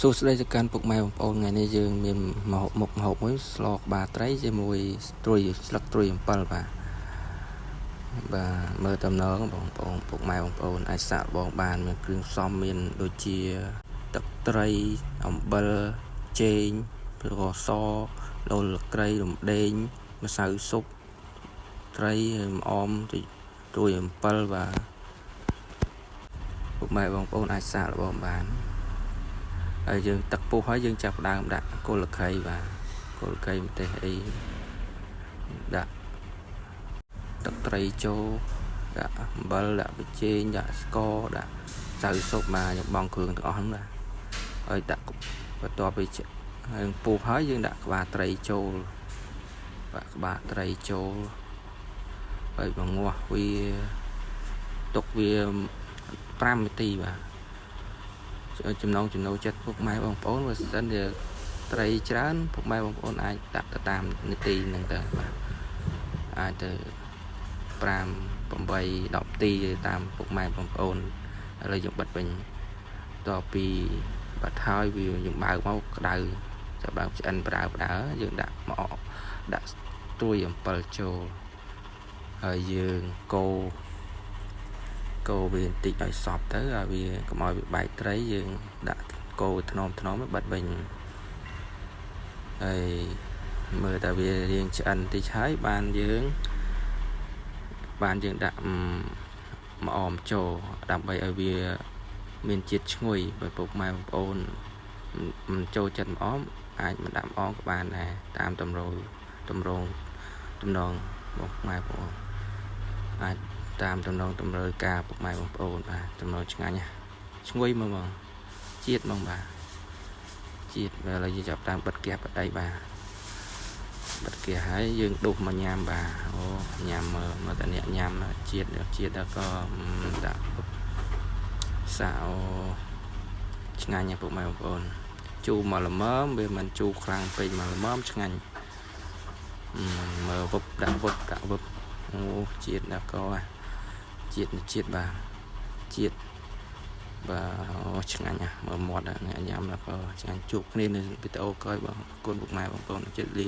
សួស្តីទៅកាន់ពុកម៉ែបងប្អូនថ្ងៃនេះយើងមានមុខម្ហូបមួយស្លក្បាលត្រីជាមួយត្រួយស្លឹកត្រួយអំពិលបាទមើលតំណងបងប្អូនពុកម៉ែបងប្អូនអាចសាកបងបានមានគ្រឿងផ្សំមានដូចជាទឹកត្រីអំបិលចេងស្ករសឡូលក្រីរំដេងម្សៅស៊ុបត្រីអមត្រួយអំពិលបាទពុកម៉ែបងប្អូនអាចសាកល្បងបានហើយយើងទឹកពុះហើយយើងចាប់ដើមដាក់គល់ក្រីបាទគល់ក្រីម្ទេសអីដាក់ទឹកត្រីចូលដាក់អំបិលដាក់ប៊ីចេងដាក់ស្ករដាក់សៅស៊ុបមកយើងបង់គ្រឿងទាំងអស់ហ្នឹងណាហើយដាក់បន្ទាប់ពីយើងពុះហើយយើងដាក់ក្បាលត្រីចូលបាទក្បាលត្រីចូលហើយបង្ងាស់វាទុកវា5នាទីបាទចំណងចំណូលចិត្តពុកម៉ែបងប្អូនបើសិនជាត្រីច្រើនពុកម៉ែបងប្អូនអាចដាក់ទៅតាមនាទីហ្នឹងទៅបាទអាចទៅ5 8 10នាទីតាមពុកម៉ែបងប្អូនឥឡូវយើងបិទវិញតពីបាត់ហើយវាយើងបើកមកក្តៅចាប់ដើមឆ្អិនប្រើយើងដាក់មកដាក់ត្រួយអំពិលចូលហើយយើងកូរវាបន្តិចឲ្យសព្វទៅឲ្យវាកុំឲ្យវាបែកត្រីយើងដាក់កូរថ្នមបិទវិញហើយមើលតែវារៀងឆ្អិនតិចហើយបានយើងដាក់ម្អមចូលដើម្បីឲ្យវាមានជាតិឈ្ងុយបើពុកម៉ែបងប្អូនមិនចូលចិត្តម្អមអាចមិនដាក់ម្អមក៏បានដែរតាមតម្រូងបងម៉ែបងប្អូនអាចតាមតំណើការពុកម៉ែបងប្អូនបាទចំណូលឆ្ងាញ់ឈ្ងុយមកបងជាតិមកបាទជាតិឥឡូវយើងចាប់តាមបិទគះបដៃបាទបិទគះហើយយើងដុសមកញ៉ាំបាទអូញ៉ាំមើលតែអ្នកញ៉ាំជាតិដល់ក៏ដាក់សាអូឆ្ងាញ់ណាពុកម៉ែបងប្អូនជូរមកល្មមវាមិនជូរខ្លាំងពេកមកល្មមឆ្ងាញ់មើលវឹបដាក់វឹបអូជាតិដល់ក៏ជាតិបាទជាតិបាទឆ្ងាញ់ណាស់មើលមាត់អ្នកញ៉ាំដល់ក៏ឆ្ងាញ់ជួបគ្នានៅវីដេអូក្រោយបងអរគុណពុកម៉ែបងប្អូនជិតលា